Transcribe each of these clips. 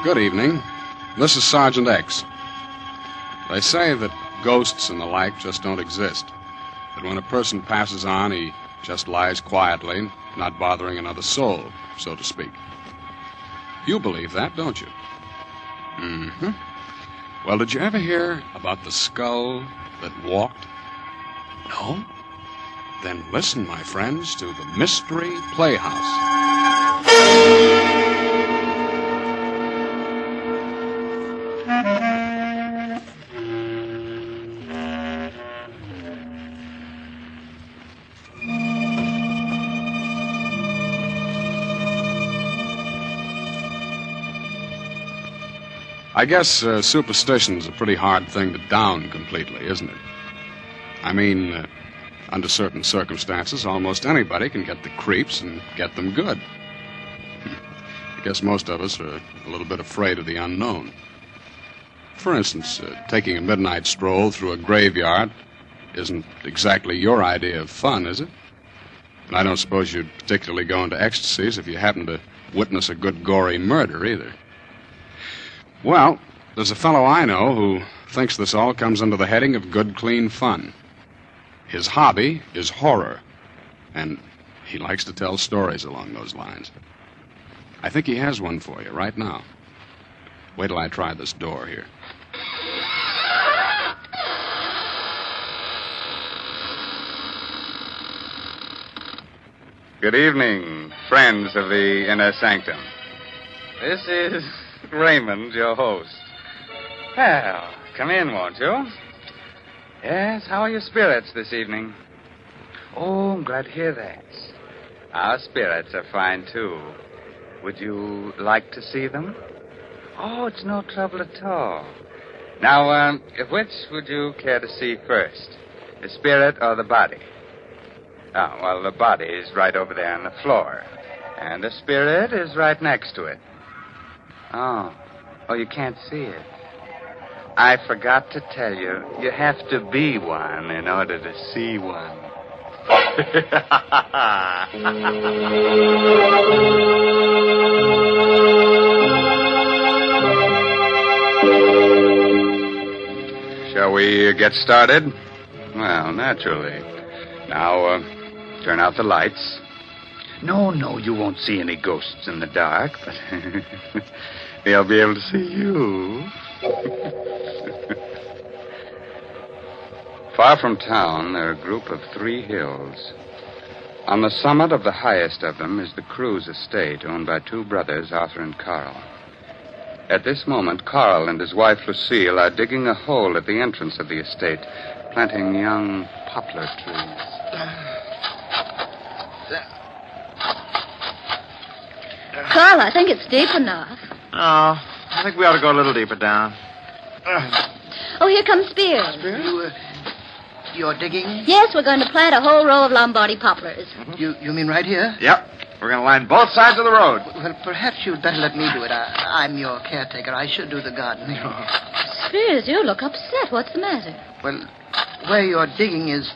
Good evening. This is Sergeant X. They say that ghosts and the like just don't exist. That when a person passes on, he just lies quietly, not bothering another soul, so to speak. You believe that, don't you? Mm-hmm. Well, did you ever hear about the skull that walked? No? Then listen, my friends, to the Mystery Playhouse. I guess superstition's a pretty hard thing to down completely, isn't it? I mean, under certain circumstances, almost anybody can get the creeps and get them good. I guess most of us are a little bit afraid of the unknown. For instance, taking a midnight stroll through a graveyard isn't exactly your idea of fun, is it? And I don't suppose you'd particularly go into ecstasies if you happened to witness a good gory murder, either. Well, there's a fellow I know who thinks this all comes under the heading of good, clean fun. His hobby is horror, and he likes to tell stories along those lines. I think he has one for you right now. Wait till I try this door here. Good evening, friends of the Inner Sanctum. This is Raymond, your host. Well, come in, won't you? Yes, how are your spirits this evening? Oh, I'm glad to hear that. Our spirits are fine, too. Would you like to see them? Oh, it's no trouble at all. Now, which would you care to see first? The spirit or the body? Oh, well, the body is right over there on the floor. And the spirit is right next to it. Oh, you can't see it. I forgot to tell you, you have to be one in order to see one. Shall we get started? Well, naturally. Now, turn out the lights. No, you won't see any ghosts in the dark, but they'll be able to see you. Far from town, there are a group of 3 hills. On the summit of the highest of them is the Cruz estate, owned by 2 brothers, Arthur and Carl. At this moment, Carl and his wife, Lucille, are digging a hole at the entrance of the estate, planting young poplar trees. Carl, I think it's deep enough. Oh, I think we ought to go a little deeper down. Oh, here comes Spears. You're digging? Yes, we're going to plant a whole row of Lombardy poplars. Mm-hmm. You mean right here? Yep. We're going to line both sides of the road. Well, perhaps you'd better let me do it. I'm your caretaker. I should do the gardening. Spears, you look upset. What's the matter? Well, where you're digging is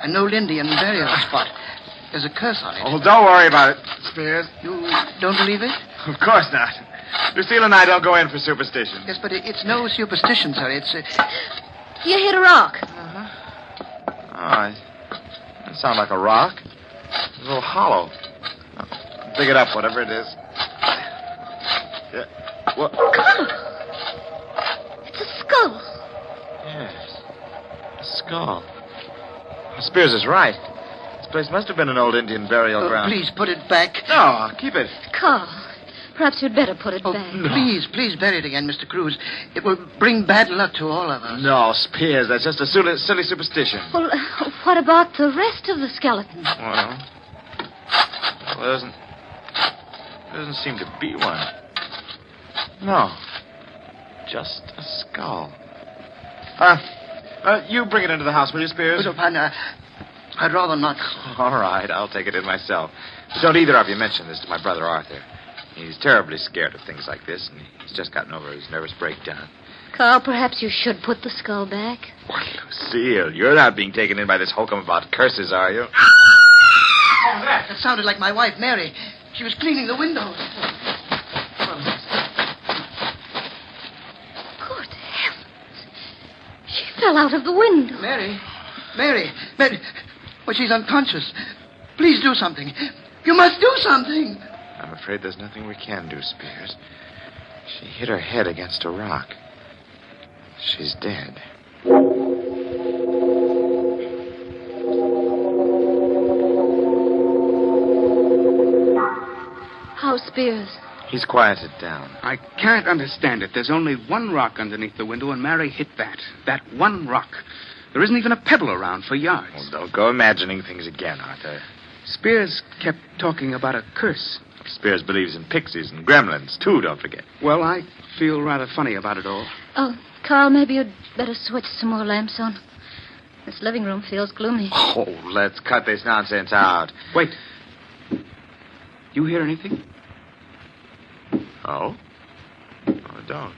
an old Indian burial spot. There's a curse on it. Oh, don't worry about it, Spears. You don't believe it? Of course not. Lucille and I don't go in for superstition. Yes, but it's no superstition, sir. It's... You hit a rock. Uh-huh. Oh, that sounds like a rock. It's a little hollow. Dig it up, whatever it is. Yeah. What? It's a skull. Yes. A skull. Spears is right. This place must have been an old Indian burial ground. Please put it back. No, keep it. Carl, perhaps you'd better put it back. No. Please bury it again, Mr. Cruz. It will bring bad luck to all of us. No, Spears, that's just a silly superstition. Well, what about the rest of the skeleton? Well, there doesn't seem to be one. No, just a skull. You bring it into the house, will you, Spears? Oh, partner, I'd rather not. All right, I'll take it in myself. But don't either of you mention this to my brother Arthur. He's terribly scared of things like this, and he's just gotten over his nervous breakdown. Carl, perhaps you should put the skull back. What, Lucille, you're not being taken in by this hokum about curses, are you? Oh, that sounded like my wife, Mary. She was cleaning the windows. fell out of the window. Mary. Well, she's unconscious. Please do something. You must do something. I'm afraid there's nothing we can do, Spears. She hit her head against a rock. She's dead. How's Spears? He's quieted down. I can't understand it. There's only one rock underneath the window, and Mary hit that. That one rock. There isn't even a pebble around for yards. Well, don't go imagining things again, Arthur. Spears kept talking about a curse. Spears believes in pixies and gremlins, too, don't forget. Well, I feel rather funny about it all. Oh, Carl, maybe you'd better switch some more lamps on. This living room feels gloomy. Oh, let's cut this nonsense out. Wait. You hear anything? Oh? Oh, I don't.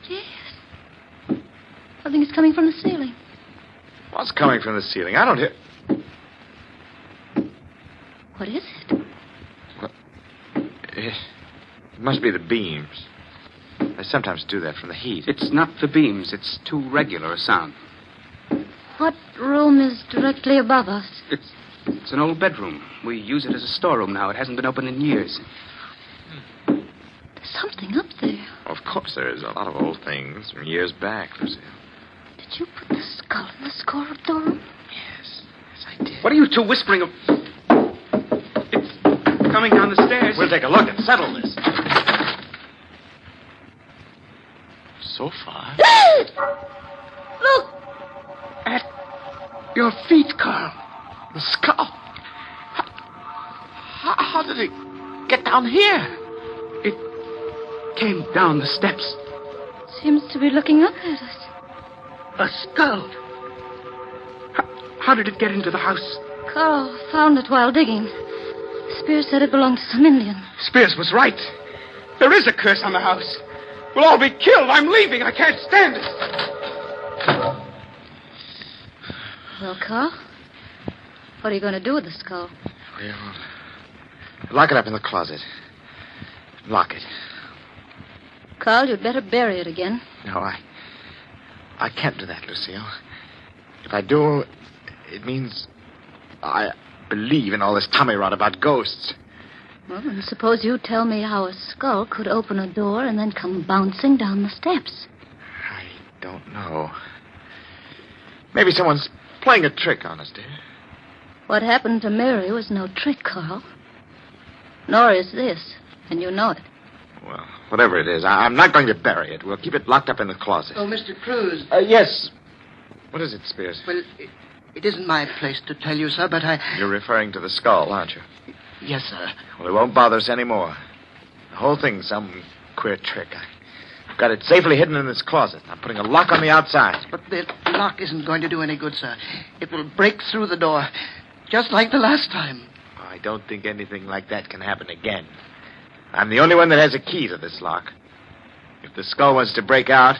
Yes. I think it's coming from the ceiling. What's coming from the ceiling? I don't hear... What is it? It must be the beams. They sometimes do that from the heat. It's not the beams. It's too regular a sound. What room is directly above us? It's an old bedroom. We use it as a storeroom now. It hasn't been open in years. There's something up there. Of course there is. A lot of old things from years back, Lucille. Did you put the skull in the storeroom? Yes, I did. What are you two whispering of? It's coming down the stairs. We'll take a look and settle this. So far. Look! At your feet, Carl. The skull. How did it get down here? It came down the steps. Seems to be looking up at us. A skull. How did it get into the house? Carl found it while digging. Spears said it belonged to some Indian. Spears was right. There is a curse on the house. We'll all be killed. I'm leaving. I can't stand it. Well, Carl, what are you going to do with the skull? Well, lock it up in the closet. Lock it. Carl, you'd better bury it again. No, I can't do that, Lucille. If I do, it means I believe in all this tummy rot about ghosts. Well, then suppose you tell me how a skull could open a door and then come bouncing down the steps. I don't know. Maybe someone's playing a trick on us, dear. What happened to Mary was no trick, Carl. Nor is this, and you know it. Well, whatever it is, I'm not going to bury it. We'll keep it locked up in the closet. Oh, Mr. Cruz. Yes. What is it, Spears? Well, it isn't my place to tell you, sir, but You're referring to the skull, aren't you? Yes, sir. Well, it won't bother us anymore. The whole thing's some queer trick. I've got it safely hidden in this closet. I'm putting a lock on the outside. But the lock isn't going to do any good, sir. It will break through the door, just like the last time. I don't think anything like that can happen again. I'm the only one that has a key to this lock. If the skull wants to break out,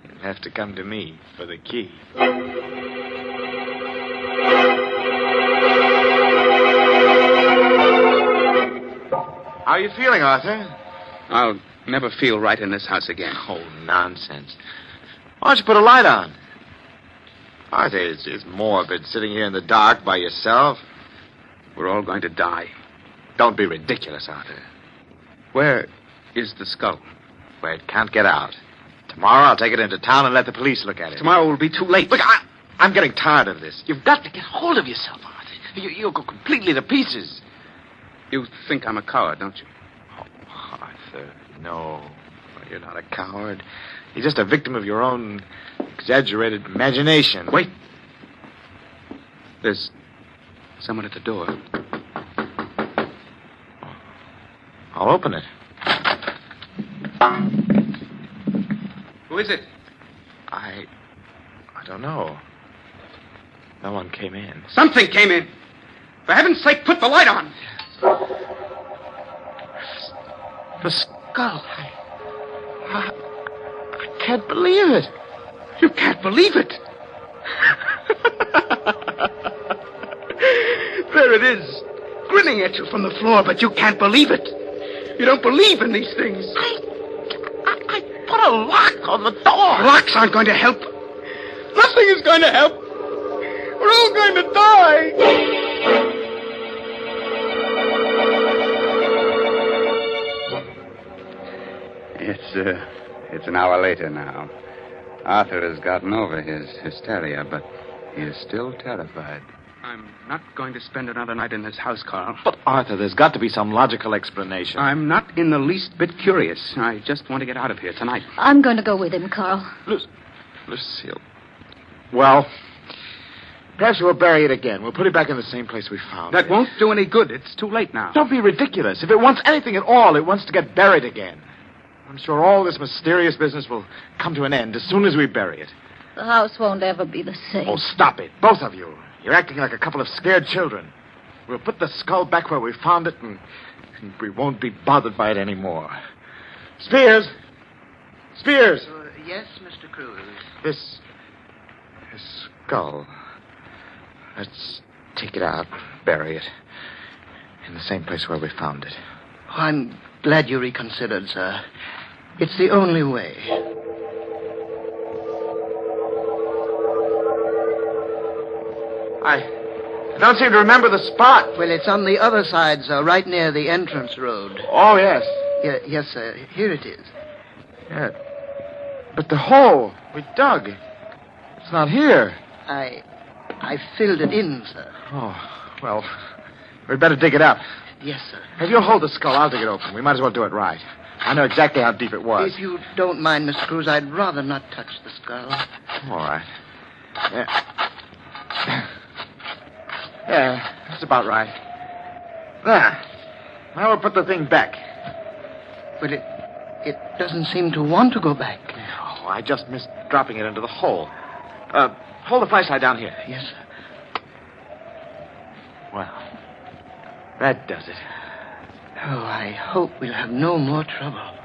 you'll have to come to me for the key. How are you feeling, Arthur? I'll never feel right in this house again. Oh, nonsense. Why don't you put a light on? Arthur, it's morbid sitting here in the dark by yourself. We're all going to die. Don't be ridiculous, Arthur. Where is the skull? Where it can't get out. Tomorrow I'll take it into town and let the police look at it. Tomorrow will be too late. Look, I'm getting tired of this. You've got to get hold of yourself, Arthur. You'll go completely to pieces. You think I'm a coward, don't you? Oh, Arthur, no. You're not a coward. You're just a victim of your own exaggerated imagination. Wait. There's someone at the door. I'll open it. Who is it? I don't know. No one came in. Something came in. For heaven's sake, put the light on. The skull. I can't believe it. You can't believe it. There it is, grinning at you from the floor, but you can't believe it. You don't believe in these things. I put a lock on the door. Locks aren't going to help. is going to help. We're all going to die. It's an hour later now. Arthur has gotten over his hysteria, but he is still terrified. I'm not going to spend another night in this house, Carl. But, Arthur, there's got to be some logical explanation. I'm not in the least bit curious. I just want to get out of here tonight. I'm going to go with him, Carl. Lucille. Well, perhaps we'll bury it again. We'll put it back in the same place we found it. That won't do any good. It's too late now. Don't be ridiculous. If it wants anything at all, it wants to get buried again. I'm sure all this mysterious business will come to an end as soon as we bury it. The house won't ever be the same. Oh, stop it. Both of you. You're acting like a couple of scared children. We'll put the skull back where we found it, and we won't be bothered by it anymore. Spears! Spears! Yes, Mr. Cruz. This skull. Let's take it out, bury it. In the same place where we found it. Oh, I'm glad you reconsidered, sir. It's the only way. I don't seem to remember the spot. Well, it's on the other side, sir, right near the entrance road. Oh, yes. Yes, sir. Here it is. Yeah. But the hole we dug, it's not here. I filled it in, sir. Oh, well, we'd better dig it up. Yes, sir. If you'll hold the skull, I'll dig it open. We might as well do it right. I know exactly how deep it was. If you don't mind, Mr. Cruz, I'd rather not touch the skull. All right. Yeah, that's about right. There. Now we'll put the thing back. But it doesn't seem to want to go back. Oh, I just missed dropping it into the hole. Hold the flashlight down here. Yes, sir. Well, that does it. Oh, I hope we'll have no more trouble.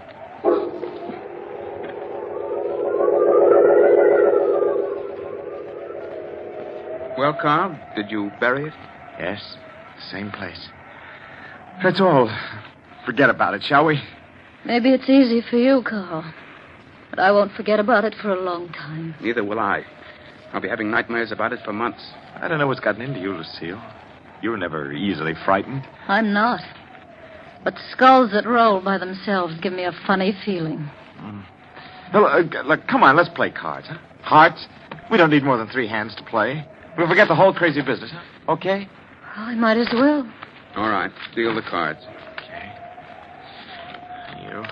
Well, Carl, did you bury it? Yes, same place. That's all. Forget about it, shall we? Maybe it's easy for you, Carl. But I won't forget about it for a long time. Neither will I. I'll be having nightmares about it for months. I don't know what's gotten into you, Lucille. You were never easily frightened. I'm not. But skulls that roll by themselves give me a funny feeling. No, look, come on, let's play cards, huh? Hearts? We don't need more than 3 hands to play. We'll forget the whole crazy business, huh? Okay? Well, I might as well. All right, deal the cards. Okay. You.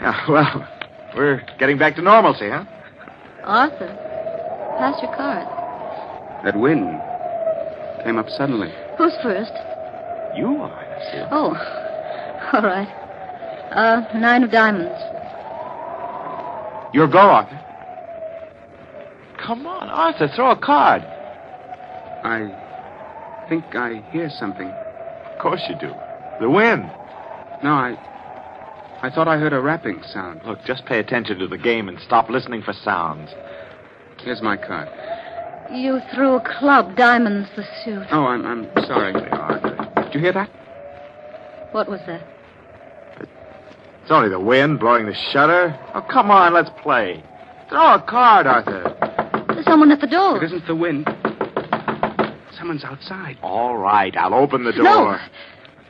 Yeah, well, we're getting back to normalcy, huh? Arthur, pass your card. That wind came up suddenly. Who's first? You are, Lucille. Oh, all right. 9 of diamonds. Your go, Arthur. Come on, Arthur, throw a card. I think I hear something. Of course you do. The wind. No, I thought I heard a rapping sound. Look, just pay attention to the game and stop listening for sounds. Here's my card. You threw a club, diamonds, the suit. Oh, I'm sorry, Arthur. Did you hear that? What was that? It's only the wind blowing the shutter. Oh, come on, let's play. Throw a card, Arthur. There's someone at the door. It isn't the wind. Someone's outside. All right, I'll open the door. No.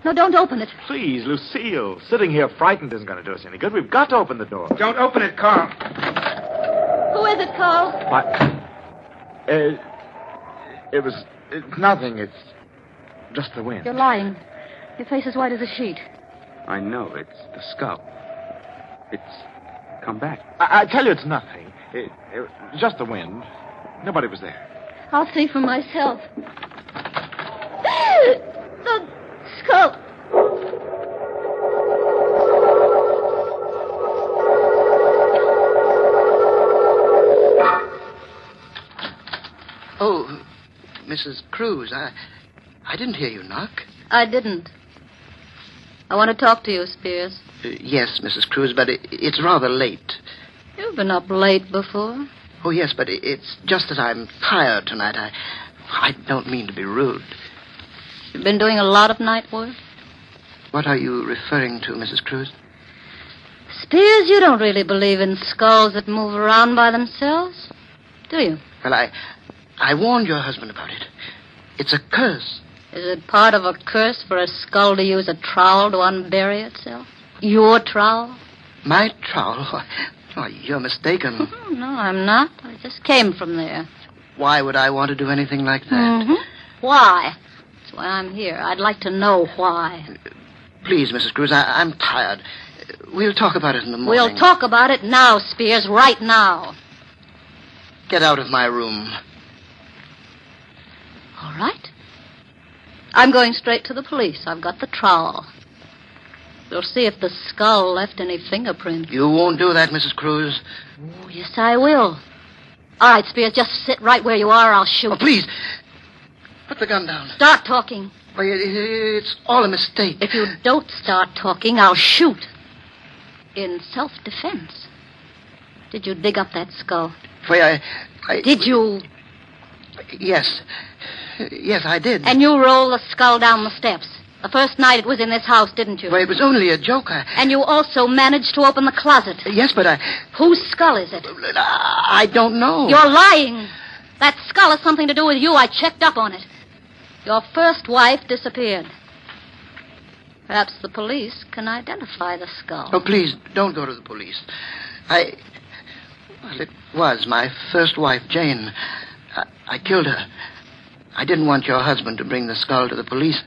No, don't open it. Please, Lucille. Sitting here frightened isn't going to do us any good. We've got to open the door. Don't open it, Carl. Who is it, Carl? What? It's nothing. It's just the wind. You're lying. Your face is white as a sheet. I know. It's the skull. It's come back. I tell you it's nothing. It just the wind. Nobody was there. I'll see for myself. The skull. Oh, Mrs. Cruz, I didn't hear you knock. I didn't. I want to talk to you, Spears. Yes, Mrs. Cruz, but it's rather late. You've been up late before. Oh, yes, but it's just that I'm tired tonight. I don't mean to be rude. You've been doing a lot of night work? What are you referring to, Mrs. Cruz? Spears, you don't really believe in skulls that move around by themselves, do you? Well, I warned your husband about it. It's a curse. Is it part of a curse for a skull to use a trowel to unbury itself? Your trowel? My trowel? Oh, you're mistaken. Oh, no, I'm not. I just came from there. Why would I want to do anything like that? Mm-hmm. Why? That's why I'm here. I'd like to know why. Please, Mrs. Cruz, I'm tired. We'll talk about it in the morning. We'll talk about it now, Spears, right now. Get out of my room. All right. I'm going straight to the police. I've got the trowel. We'll see if the skull left any fingerprints. You won't do that, Mrs. Cruz. Oh, yes, I will. All right, Spears, just sit right where you are. I'll shoot. Oh, please. Put the gun down. Start talking. Why, it's all a mistake. If you don't start talking, I'll shoot. In self-defense. Did you dig up that skull? Why, I... Did you? Yes. Yes, I did. And you rolled the skull down the steps. The first night it was in this house, didn't you? Well, it was only a joke. And you also managed to open the closet. Yes, but I... Whose skull is it? I don't know. You're lying. That skull has something to do with you. I checked up on it. Your first wife disappeared. Perhaps the police can identify the skull. Oh, please, don't go to the police. Well, it was my first wife, Jane. I killed her. I didn't want your husband to bring the skull to the police,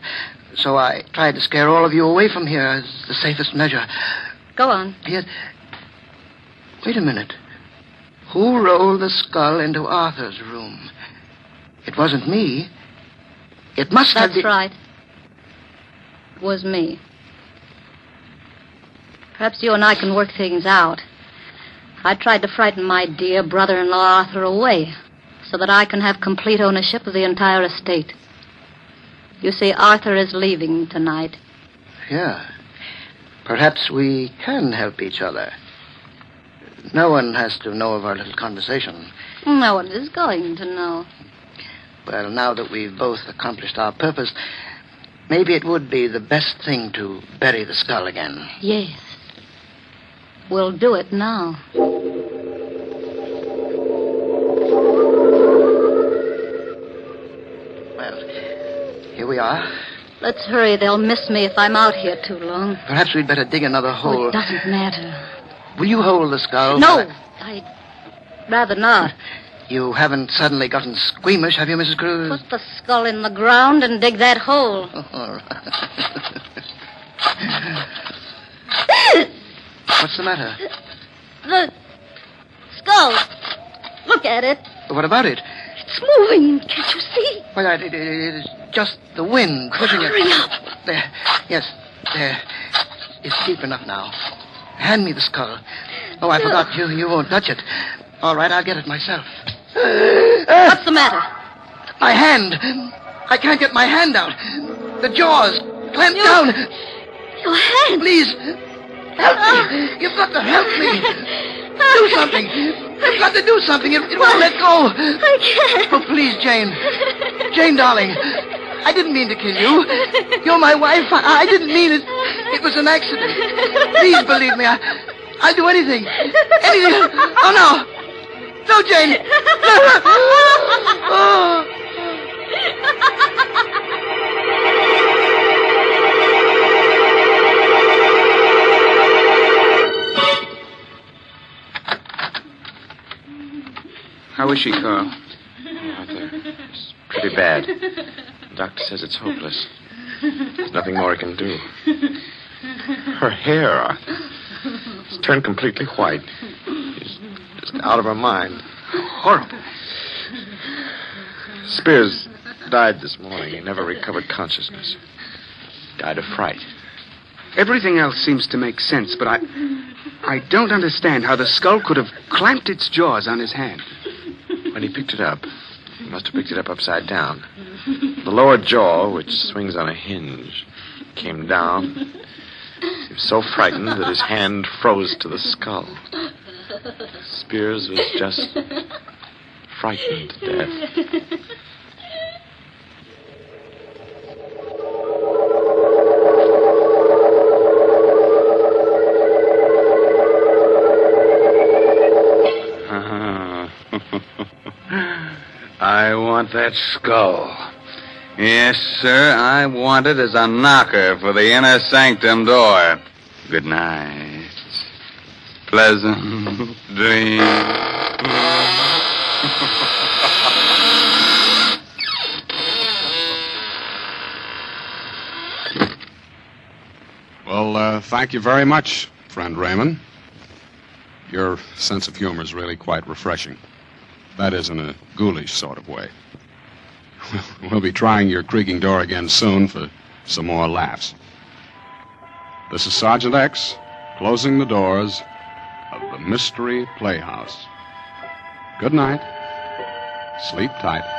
so I tried to scare all of you away from here as the safest measure. Go on. Yet, wait a minute. Who rolled the skull into Arthur's room? It wasn't me. It must have been... That's right. It was me. Perhaps you and I can work things out. I tried to frighten my dear brother-in-law Arthur away so that I can have complete ownership of the entire estate. You see, Arthur is leaving tonight. Yeah. Perhaps we can help each other. No one has to know of our little conversation. No one is going to know. Well, now that we've both accomplished our purpose, maybe it would be the best thing to bury the skull again. Yes. We'll do it now. Well, here we are. Let's hurry. They'll miss me if I'm out here too long. Perhaps we'd better dig another hole. Oh, it doesn't matter. Will you hold the skull? No, I'd rather not. You haven't suddenly gotten squeamish, have you, Mrs. Cruz? Put the skull in the ground and dig that hole. Oh, all right. What's the matter? The skull. Look at it. What about it? It's moving. Can't you see? Well, it is just the wind pushing it. Hurry up. There. Yes, there. It's deep enough now. Hand me the skull. Oh, I forgot. You won't touch it. All right, I'll get it myself. What's the matter? My hand. I can't get my hand out. The jaws clamped down. Your hand. Please, help me. You've got to help me. Do something. You've got to do something. It won't let go. I can't. Oh, please, Jane. Jane, darling. I didn't mean to kill you. You're my wife. I didn't mean it. It was an accident. Please believe me. I'll do anything. Anything. Oh, no. No, Jane. No. Oh. How is she, Carl? Arthur, it's pretty bad. The doctor says it's hopeless. There's nothing more he can do. Her hair, Arthur, it's turned completely white. She's just out of her mind. Horrible. Spears died this morning. He never recovered consciousness. Died of fright. Everything else seems to make sense, but I don't understand how the skull could have clamped its jaws on his hand. When he picked it up, he must have picked it up upside down. The lower jaw, which swings on a hinge, came down. He was so frightened that his hand froze to the skull. Spears was just frightened to death. I want that skull. Yes, sir, I want it as a knocker for the inner sanctum door. Good night. Pleasant dreams. Well, thank you very much, friend Raymond. Your sense of humor is really quite refreshing. That is, in a ghoulish sort of way. We'll be trying your creaking door again soon for some more laughs. This is Sergeant X, closing the doors of the Mystery Playhouse. Good night. Sleep tight.